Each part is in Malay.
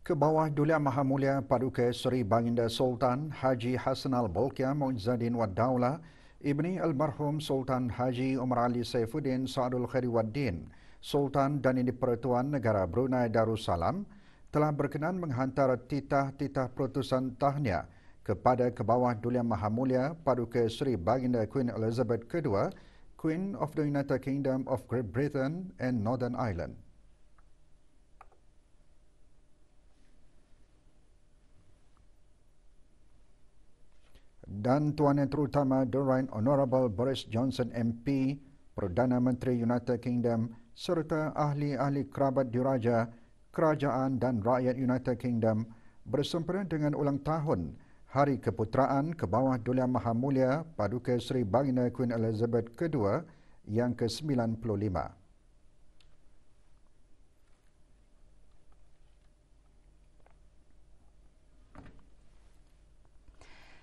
Ke bawah Duli Maha Mulia Paduka Seri Baginda Sultan Haji Hassan Al-Bolkiah Muizzaddin Wad Daulah Ibni Almarhum Sultan Haji Umar Ali Saifuddin Sa'adul Khairi Waddin, Sultan dan Ini Pertuan Negara Brunei Darussalam telah berkenan menghantar titah-titah perutusan tahniah kepada ke bawah Duli Maha Mulia Paduka Seri Baginda Queen Elizabeth II, Queen of the United Kingdom of Great Britain and Northern Ireland. Dan Tuan Yang Terutama The Right Honourable Boris Johnson MP, Perdana Menteri United Kingdom serta ahli-ahli kerabat diraja, kerajaan dan rakyat United Kingdom bersempena dengan ulang tahun Hari Keputeraan ke bawah Duli Maha Mulia Paduka Seri Baginda Queen Elizabeth II yang ke-95.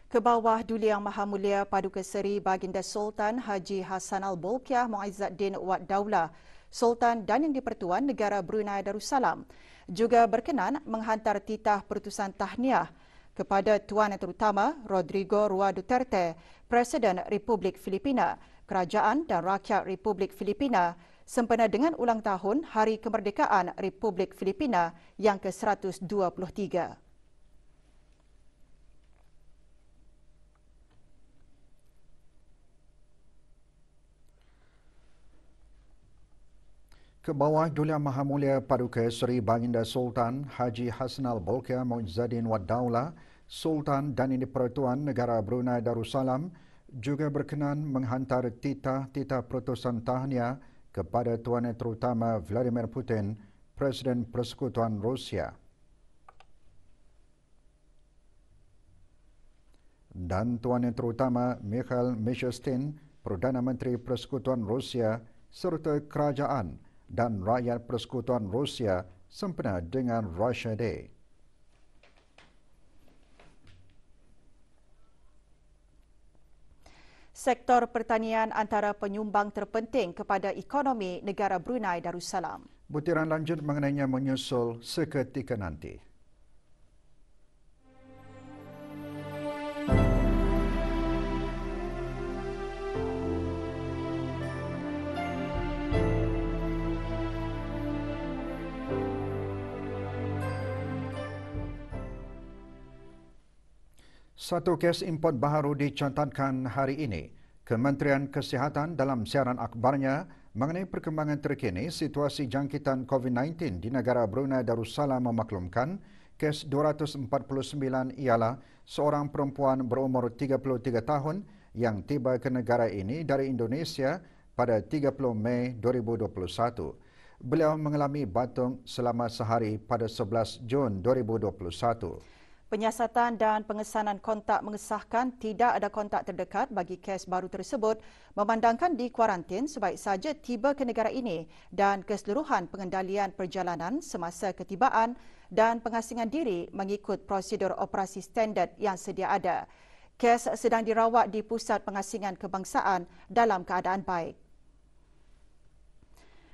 Ke bawah Duli Yang Maha Mulia Paduka Seri Baginda Sultan Haji Hassan Al-Bolkiah Muizzaddin Wad Daulah, Sultan dan Yang di-Pertuan Negara Brunei Darussalam juga berkenan menghantar titah perutusan tahniah kepada Tuan Yang Terutama Rodrigo Rua Duterte, Presiden Republik Filipina, Kerajaan dan Rakyat Republik Filipina sempena dengan ulang tahun Hari Kemerdekaan Republik Filipina yang ke-123. Ke bawah Duli Maha Mulia Paduka Seri Baginda Sultan Haji Hassan Al-Bolkiah Muizzaddin Wad Daulah, Sultan dan Ini Pertuan Negara Brunei Darussalam juga berkenan menghantar titah-titah perutusan tahniah kepada Tuan Yang Terutama Vladimir Putin, Presiden Persekutuan Rusia. Dan Tuan Yang Terutama Mikhail Mishustin, Perdana Menteri Persekutuan Rusia serta kerajaan dan rakyat Persekutuan Rusia sempena dengan Russia Day. Sektor pertanian antara penyumbang terpenting kepada ekonomi negara Brunei Darussalam. Butiran lanjut mengenainya menyusul seketika nanti. Satu kes import baharu dicatatkan hari ini. Kementerian Kesihatan dalam siaran akhbarnya mengenai perkembangan terkini situasi jangkitan COVID-19 di negara Brunei Darussalam memaklumkan kes 249 ialah seorang perempuan berumur 33 tahun yang tiba ke negara ini dari Indonesia pada 30 Mei 2021. Beliau mengalami batuk selama sehari pada 11 Jun 2021. Penyiasatan dan pengesanan kontak mengesahkan tidak ada kontak terdekat bagi kes baru tersebut memandangkan di kuarantin sebaik saja tiba ke negara ini dan keseluruhan pengendalian perjalanan semasa ketibaan dan pengasingan diri mengikut prosedur operasi standard yang sedia ada. Kes sedang dirawat di Pusat Pengasingan Kebangsaan dalam keadaan baik.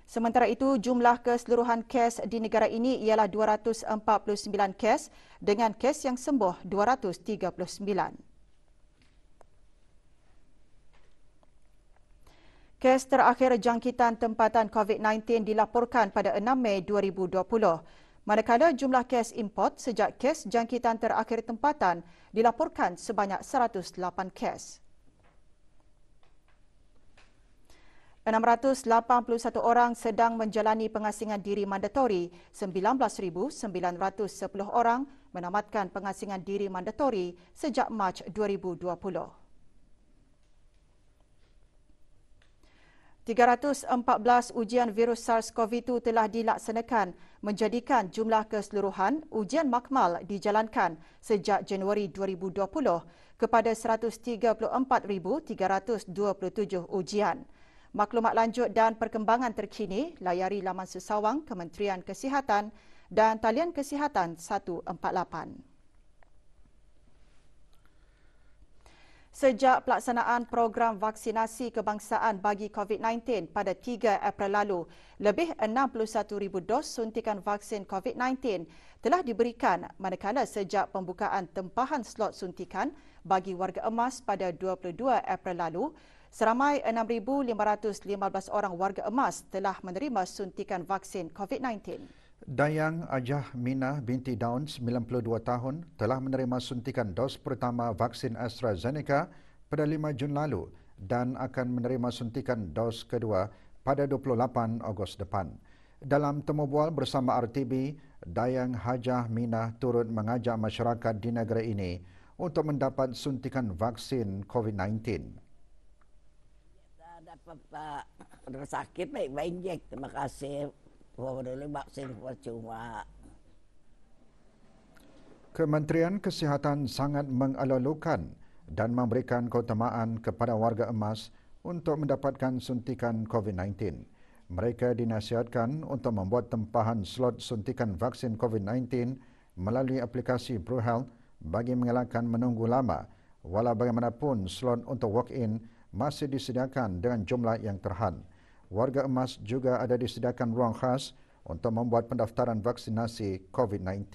Sementara itu, jumlah keseluruhan kes di negara ini ialah 249 kes dengan kes yang sembuh 239. Kes terakhir jangkitan tempatan COVID-19 dilaporkan pada 6 Mei 2020, manakala jumlah kes import sejak kes jangkitan terakhir tempatan dilaporkan sebanyak 108 kes. 681 orang sedang menjalani pengasingan diri mandatori, 19,910 orang menamatkan pengasingan diri mandatori sejak Mac 2020. 314 ujian virus SARS-CoV-2 telah dilaksanakan menjadikan jumlah keseluruhan ujian makmal dijalankan sejak Januari 2020 kepada 134,327 ujian. Maklumat lanjut dan perkembangan terkini layari laman sesawang Kementerian Kesihatan dan talian Kesihatan 148. Sejak pelaksanaan program vaksinasi kebangsaan bagi COVID-19 pada 3 April lalu, lebih 61,000 dos suntikan vaksin COVID-19 telah diberikan manakala sejak pembukaan tempahan slot suntikan bagi warga emas pada 22 April lalu, seramai 6,515 orang warga emas telah menerima suntikan vaksin COVID-19. Dayang Ajah Minah binti Daun, 92 tahun, telah menerima suntikan dos pertama vaksin AstraZeneca pada 5 Jun lalu dan akan menerima suntikan dos kedua pada 28 Ogos depan. Dalam temu bual bersama RTB, Dayang Hajah Minah turut mengajak masyarakat di negara ini untuk mendapat suntikan vaksin COVID-19. Dapat Pak rumah sakit baik-baik, terima kasih. Dulu vaksin cuma. Kementerian Kesihatan sangat mengelulukan dan memberikan keutamaan kepada warga emas untuk mendapatkan suntikan COVID-19. Mereka dinasihatkan untuk membuat tempahan slot suntikan vaksin COVID-19 melalui aplikasi ProHealth bagi mengelakkan menunggu lama. Walau bagaimanapun, slot untuk walk-in masih disediakan dengan jumlah yang terhad. Warga emas juga ada disediakan ruang khas untuk membuat pendaftaran vaksinasi COVID-19.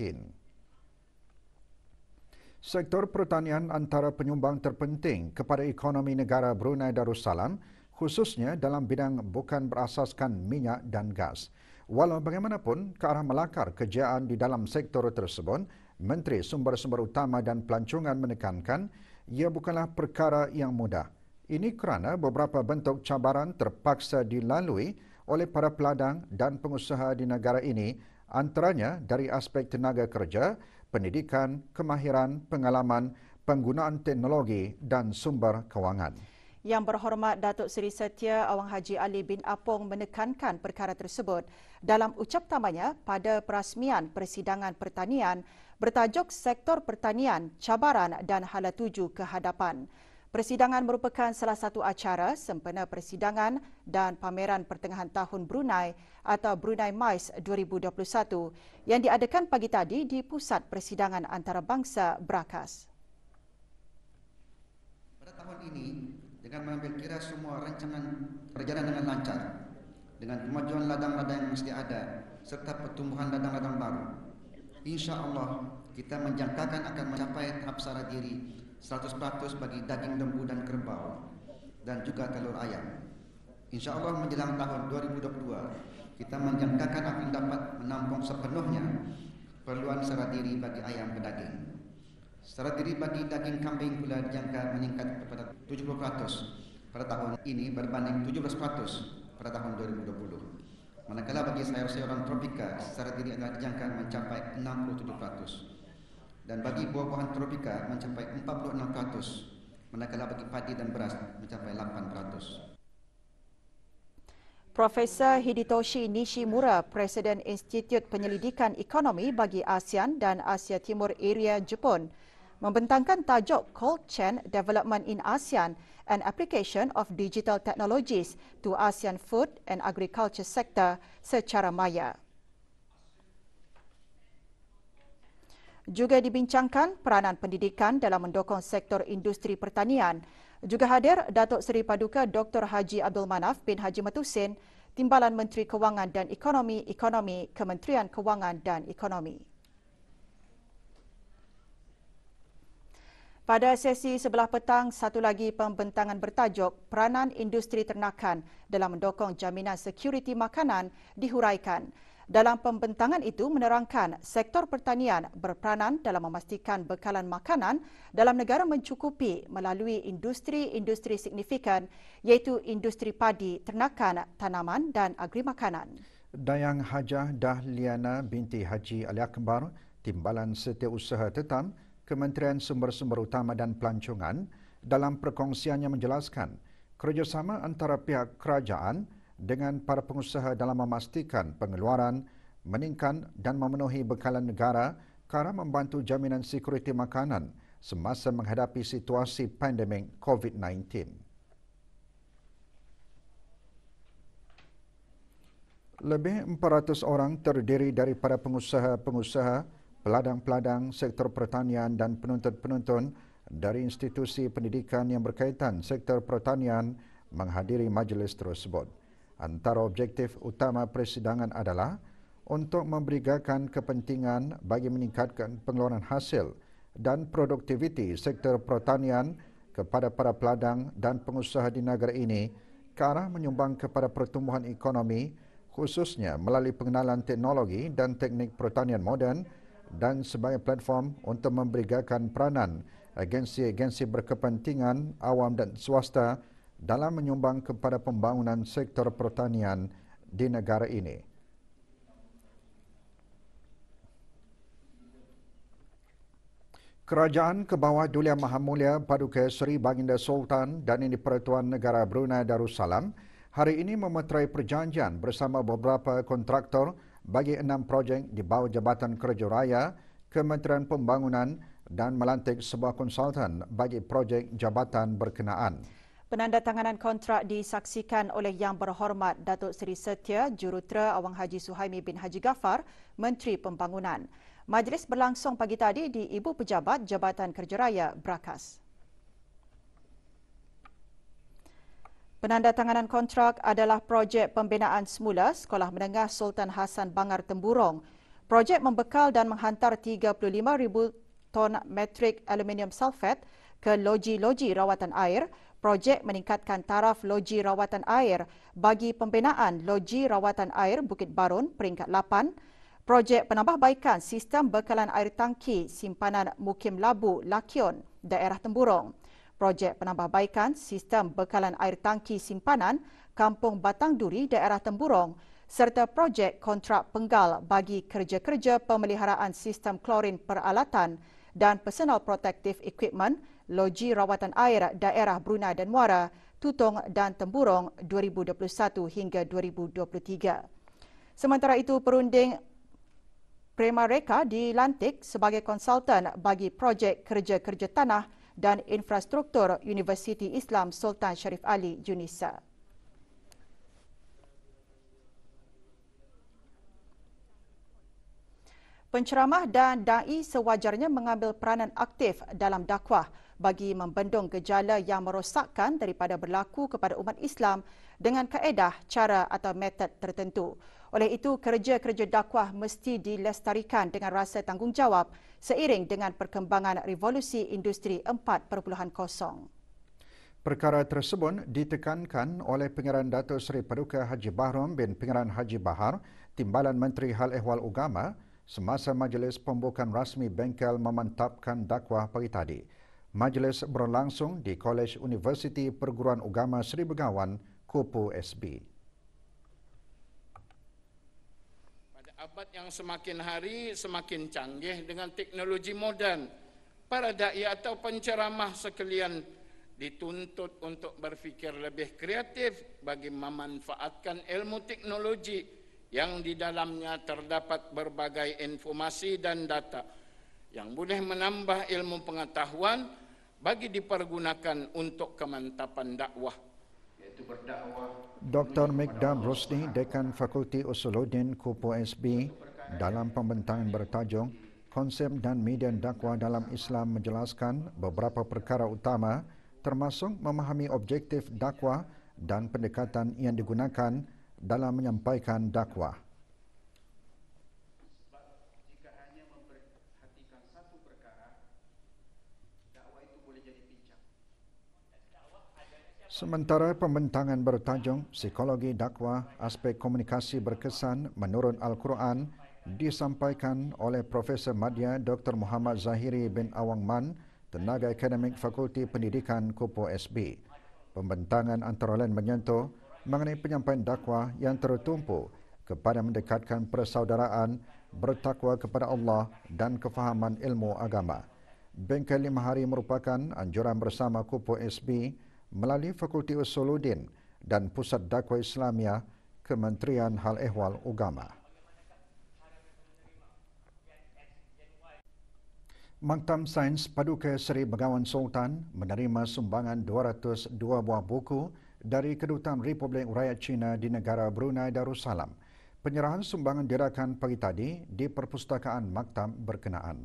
Sektor pertanian antara penyumbang terpenting kepada ekonomi negara Brunei Darussalam, khususnya dalam bidang bukan berasaskan minyak dan gas. Walau bagaimanapun, ke arah melakar kejayaan di dalam sektor tersebut, Menteri Sumber-Sumber Utama dan Pelancongan menekankan ia bukanlah perkara yang mudah. Ini kerana beberapa bentuk cabaran terpaksa dilalui oleh para peladang dan pengusaha di negara ini, antaranya dari aspek tenaga kerja, pendidikan, kemahiran, pengalaman, penggunaan teknologi dan sumber kewangan. Yang berhormat Datuk Seri Setia Awang Haji Ali bin Apong menekankan perkara tersebut dalam ucap tamanya pada perasmian Persidangan Pertanian bertajuk Sektor Pertanian, Cabaran dan Hala Tuju ke Hadapan. Persidangan merupakan salah satu acara sempena persidangan dan pameran pertengahan tahun Brunei atau Brunei MICE 2021 yang diadakan pagi tadi di Pusat Persidangan Antarabangsa Brakas. Pada tahun ini, dengan mengambil kira semua rancangan berjalan dengan lancar, dengan kemajuan ladang-ladang yang mesti ada, serta pertumbuhan ladang-ladang baru, insya-Allah kita menjangkakan akan mencapai tahap sara diri 100% bagi daging lembu dan kerbau dan juga telur ayam. InsyaAllah menjelang tahun 2022, kita menjangkakan akan dapat menampung sepenuhnya keperluan sara diri bagi ayam pedaging. Sara diri bagi daging kambing pula dijangka meningkat kepada 70% pada tahun ini berbanding 17% pada tahun 2020. Manakala bagi sayur-sayuran tropika, sara diri akan dijangka mencapai 67%. Dan bagi buah-buahan tropika mencapai 46%, manakala bagi padi dan beras mencapai 8%. Profesor Hidetoshi Nishimura, Presiden Institut Penyelidikan Ekonomi bagi ASEAN dan Asia Timur Area Jepun, membentangkan tajuk Cold Chain Development in ASEAN and Application of Digital Technologies to ASEAN Food and Agriculture Sector secara maya. Juga dibincangkan peranan pendidikan dalam mendukung sektor industri pertanian. Juga hadir Datuk Seri Paduka Dr. Haji Abdul Manaf bin Haji Matusin, Timbalan Menteri Kewangan dan Ekonomi Kementerian Kewangan dan Ekonomi. Pada sesi sebelah petang, satu lagi pembentangan bertajuk Peranan Industri Ternakan dalam mendukung jaminan sekuriti makanan dihuraikan. Dalam pembentangan itu menerangkan sektor pertanian berperanan dalam memastikan bekalan makanan dalam negara mencukupi melalui industri-industri signifikan iaitu industri padi, ternakan, tanaman dan agri makanan. Dayang Hajah Dahliana binti Haji Ali Akbar, Timbalan Setiausaha Tetap, Kementerian Sumber-Sumber Utama dan Pelancongan, dalam perkongsiannya menjelaskan kerjasama antara pihak kerajaan dengan para pengusaha dalam memastikan pengeluaran, meningkat dan memenuhi bekalan negara kerana membantu jaminan sekuriti makanan semasa menghadapi situasi pandemik COVID-19. Lebih 400 orang terdiri daripada pengusaha-pengusaha, peladang-peladang, sektor pertanian dan penuntut-penuntun dari institusi pendidikan yang berkaitan sektor pertanian menghadiri majlis tersebut. Antara objektif utama persidangan adalah untuk memberikan kepentingan bagi meningkatkan pengeluaran hasil dan produktiviti sektor pertanian kepada para peladang dan pengusaha di negara ini ke arah menyumbang kepada pertumbuhan ekonomi khususnya melalui pengenalan teknologi dan teknik pertanian moden dan sebagai platform untuk memberikan peranan agensi-agensi berkepentingan awam dan swasta dalam menyumbang kepada pembangunan sektor pertanian di negara ini. Kerajaan ke bawah Duli Yang Maha Mulia Paduka Seri Baginda Sultan dan Yang di-Pertuan Negara Brunei Darussalam hari ini memeterai perjanjian bersama beberapa kontraktor bagi 6 projek di bawah Jabatan Kerja Raya, Kementerian Pembangunan dan melantik sebuah konsultan bagi projek jabatan berkenaan. Penandatanganan kontrak disaksikan oleh Yang Berhormat Datuk Seri Setia Jurutera Awang Haji Suhaimi bin Haji Ghaffar, Menteri Pembangunan. Majlis berlangsung pagi tadi di Ibu Pejabat Jabatan Kerja Raya, Brakas. Penandatanganan kontrak adalah projek pembinaan semula Sekolah Menengah Sultan Hassan Bangar Temburong. Projek membekal dan menghantar 35,000 ton metrik aluminium sulfat ke loji-loji rawatan air. Projek meningkatkan taraf loji rawatan air bagi pembinaan loji rawatan air Bukit Barun peringkat 8. Projek penambahbaikan sistem bekalan air tangki simpanan Mukim Labu, Lakion, daerah Temburong. Projek penambahbaikan sistem bekalan air tangki simpanan Kampung Batang Duri, daerah Temburong serta projek kontrak penggal bagi kerja-kerja pemeliharaan sistem klorin peralatan dan personal protective equipment loji rawatan air daerah Brunei dan Muara, Tutong dan Temburong 2021 hingga 2023. Sementara itu, perunding Prema Reka dilantik sebagai konsultan bagi projek kerja-kerja tanah dan infrastruktur Universiti Islam Sultan Sharif Ali, UNISA. Penceramah dan da'i sewajarnya mengambil peranan aktif dalam dakwah bagi membendung gejala yang merosakkan daripada berlaku kepada umat Islam dengan kaedah, cara atau metod tertentu. Oleh itu, kerja-kerja dakwah mesti dilestarikan dengan rasa tanggungjawab seiring dengan perkembangan revolusi industri 4.0. Perkara tersebut ditekankan oleh Pengarah Datuk Seri Paduka Haji Bahrom bin Pengarah Haji Bahar, Timbalan Menteri Hal Ehwal Agama, semasa majlis pembukaan rasmi bengkel memantapkan dakwah pagi tadi. Majlis berlangsung di Kolej Universiti Perguruan Agama Seri Begawan, Kupu SB. Abad yang semakin hari semakin canggih dengan teknologi moden, para dai atau penceramah sekalian dituntut untuk berfikir lebih kreatif bagi memanfaatkan ilmu teknologi yang di dalamnya terdapat berbagai informasi dan data yang boleh menambah ilmu pengetahuan bagi dipergunakan untuk kemantapan dakwah. Dr. Mikdam Rosni, Dekan Fakulti Usuluddin Kupu SB, dalam pembentangan bertajuk Konsep dan Median Dakwah dalam Islam menjelaskan beberapa perkara utama termasuk memahami objektif dakwah dan pendekatan yang digunakan dalam menyampaikan dakwah. Sementara pembentangan bertajuk Psikologi Dakwah, Aspek Komunikasi Berkesan Menurut Al-Quran disampaikan oleh Profesor Madya Dr. Muhammad Zahiri bin Awang Man, Tenaga Akademik Fakulti Pendidikan Kupu SB. Pembentangan antara lain menyentuh mengenai penyampaian dakwah yang tertumpu kepada mendekatkan persaudaraan, bertakwa kepada Allah dan kefahaman ilmu agama. Bengkel 5 hari merupakan anjuran bersama Kupu SB melalui Fakulti Usuluddin dan Pusat Dakwah Islamiyah Kementerian Hal Ehwal Agama. Maktab Sains Paduka Seri Begawan Sultan menerima sumbangan 202 buah buku dari Kedutaan Republik Rakyat China di negara Brunei Darussalam. Penyerahan sumbangan dirakan pagi tadi di perpustakaan maktab berkenaan.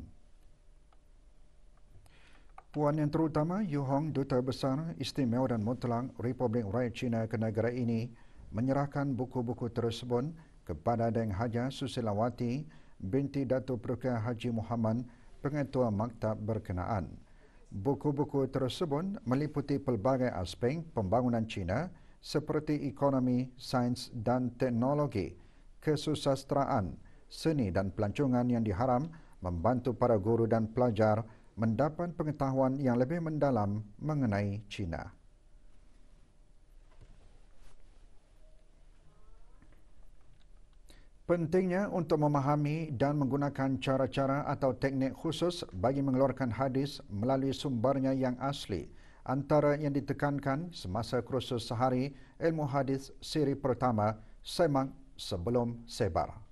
Puan Yang Terutama Yu Hong, Duta Besar Istimewa dan Mutlak Republik Rakyat China ke negara ini, menyerahkan buku-buku tersebut kepada Deng Haja Susilawati binti Datuk Perukah Haji Muhammad, Pengetua Maktab berkenaan. Buku-buku tersebut meliputi pelbagai aspek pembangunan China seperti ekonomi, sains dan teknologi, kesusasteraan, seni dan pelancongan yang diharap membantu para guru dan pelajar mendapat pengetahuan yang lebih mendalam mengenai China. Pentingnya untuk memahami dan menggunakan cara-cara atau teknik khusus bagi mengeluarkan hadis melalui sumbernya yang asli, antara yang ditekankan semasa kursus sehari ilmu hadis siri pertama, semak sebelum sebar.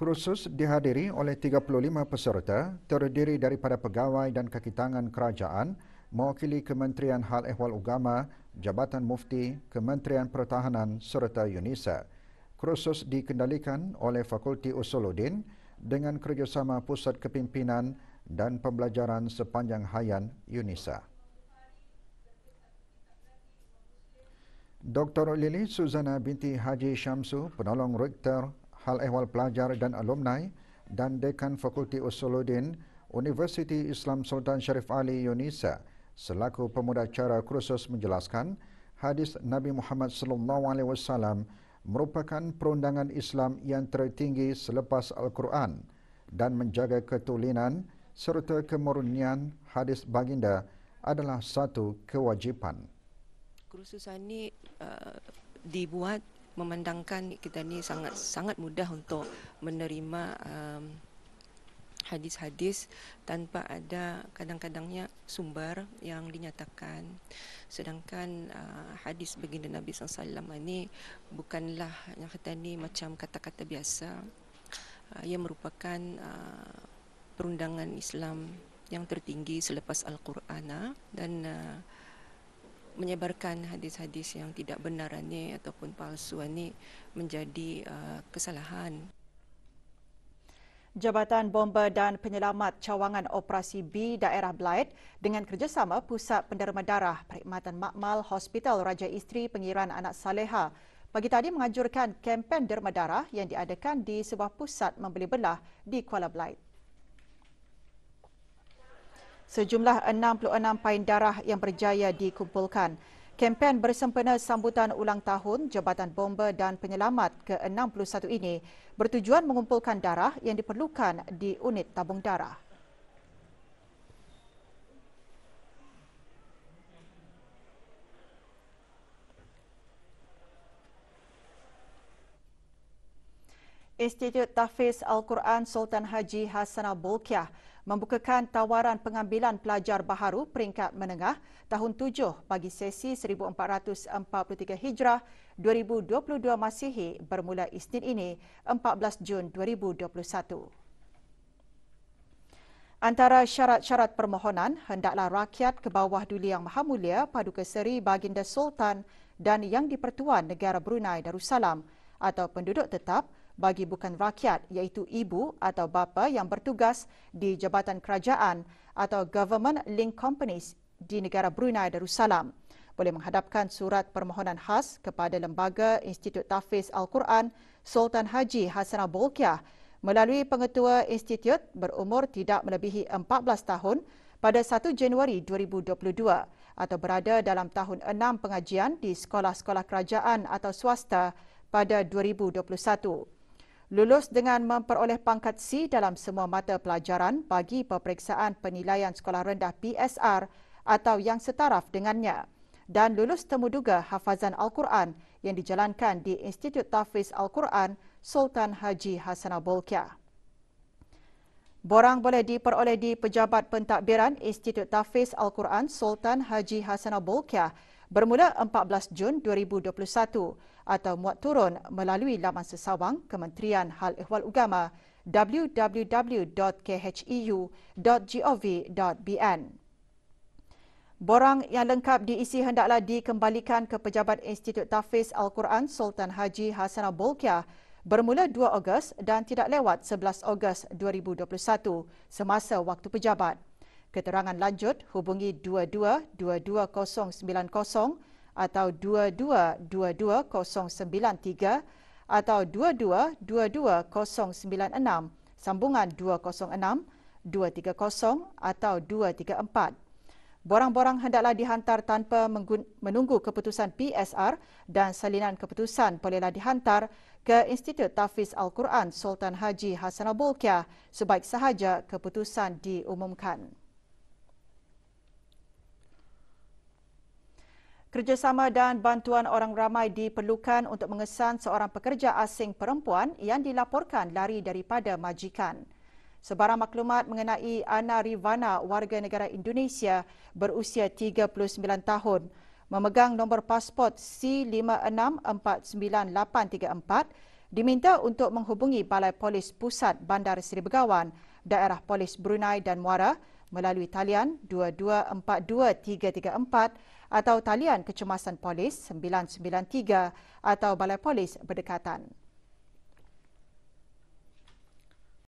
Kursus dihadiri oleh 35 peserta, terdiri daripada pegawai dan kaki tangan kerajaan, mewakili Kementerian Hal Ehwal Agama, Jabatan Mufti, Kementerian Pertahanan serta UNISA. Kursus dikendalikan oleh Fakulti Usuluddin dengan kerjasama Pusat Kepimpinan dan Pembelajaran Sepanjang Hayat UNISA. Dr. Lili Suzana binti Haji Syamsu, penolong rektor Hal Ehwal Pelajar dan Alumni dan Dekan Fakulti Usuluddin Universiti Islam Sultan Sharif Ali UNISA, selaku pemuda acara kursus menjelaskan, hadis Nabi Muhammad SAW merupakan perundangan Islam yang tertinggi selepas Al-Quran dan menjaga ketulinan serta kemurnian hadis baginda adalah satu kewajipan. Kursusan ini dibuat memandangkan kita ni sangat mudah untuk menerima hadis-hadis tanpa ada kadang-kadangnya sumber yang dinyatakan. Sedangkan hadis baginda Nabi SAW ini bukanlah yang kata ni macam kata-kata biasa. Ia merupakan perundangan Islam yang tertinggi selepas Al-Quran dan menyebarkan hadis-hadis yang tidak benar ini ataupun palsu ini menjadi kesalahan. Jabatan Bomba dan Penyelamat Cawangan Operasi B Daerah Belait dengan kerjasama Pusat Penderma Darah Perkhidmatan Makmal Hospital Raja Isteri Pengiran Anak Saleha pagi tadi menganjurkan kempen derma darah yang diadakan di sebuah pusat membeli belah di Kuala Belait. Sejumlah 66 pain darah yang berjaya dikumpulkan. Kempen bersempena sambutan ulang tahun Jabatan Bomba dan Penyelamat ke-61 ini bertujuan mengumpulkan darah yang diperlukan di unit tabung darah. Institut Tahfiz Al-Quran Sultan Haji Hassanal Bolkiah membukakan tawaran pengambilan pelajar baharu peringkat menengah tahun 7 bagi sesi 1443 Hijrah 2022 Masihi bermula Isnin ini 14 Jun 2021. Antara syarat-syarat permohonan hendaklah rakyat ke bawah Duli Yang Maha Mulia Paduka Seri Baginda Sultan dan Yang di-Pertuan Negara Brunei Darussalam atau penduduk tetap bagi bukan rakyat iaitu ibu atau bapa yang bertugas di Jabatan Kerajaan atau Government Link Companies di negara Brunei Darussalam boleh menghadapkan surat permohonan khas kepada Lembaga Institut Tahfiz Al-Quran Sultan Haji Hassanal Bolkiah melalui Pengetua Institut berumur tidak melebihi 14 tahun pada 1 Januari 2022 atau berada dalam tahun 6 pengajian di sekolah-sekolah kerajaan atau swasta pada 2021. Lulus dengan memperoleh pangkat C dalam semua mata pelajaran bagi peperiksaan penilaian sekolah rendah PSR atau yang setaraf dengannya dan lulus temuduga hafazan Al-Quran yang dijalankan di Institut Tahfiz Al-Quran Sultan Haji Hassanal Bolkiah. Borang boleh diperoleh di Pejabat Pentadbiran Institut Tahfiz Al-Quran Sultan Haji Hassanal Bolkiah bermula 14 Jun 2021 atau muat turun melalui laman sesawang Kementerian Hal Ehwal Agama www.kheu.gov.bn. Borang yang lengkap diisi hendaklah dikembalikan ke Pejabat Institut Tahfiz Al-Quran Sultan Haji Hassanal Bolkiah bermula 2 Ogos dan tidak lewat 11 Ogos 2021 semasa waktu pejabat. Keterangan lanjut hubungi 22-22090 atau 22-22093 atau 22-22096, sambungan 206, 230 atau 234. Borang-borang hendaklah dihantar tanpa menunggu keputusan PSR dan salinan keputusan bolehlah dihantar ke Institut Tahfiz Al-Quran Sultan Haji Hassanal Bolkiah sebaik sahaja keputusan diumumkan. Kerjasama dan bantuan orang ramai diperlukan untuk mengesan seorang pekerja asing perempuan yang dilaporkan lari daripada majikan. Sebarang maklumat mengenai Ana Rivana, warga negara Indonesia berusia 39 tahun, memegang nombor pasport C564934, diminta untuk menghubungi Balai Polis Pusat Bandar Seri Begawan, Daerah Polis Brunei dan Muara melalui talian 2242-334 atau talian kecemasan polis 993 atau Balai Polis berdekatan.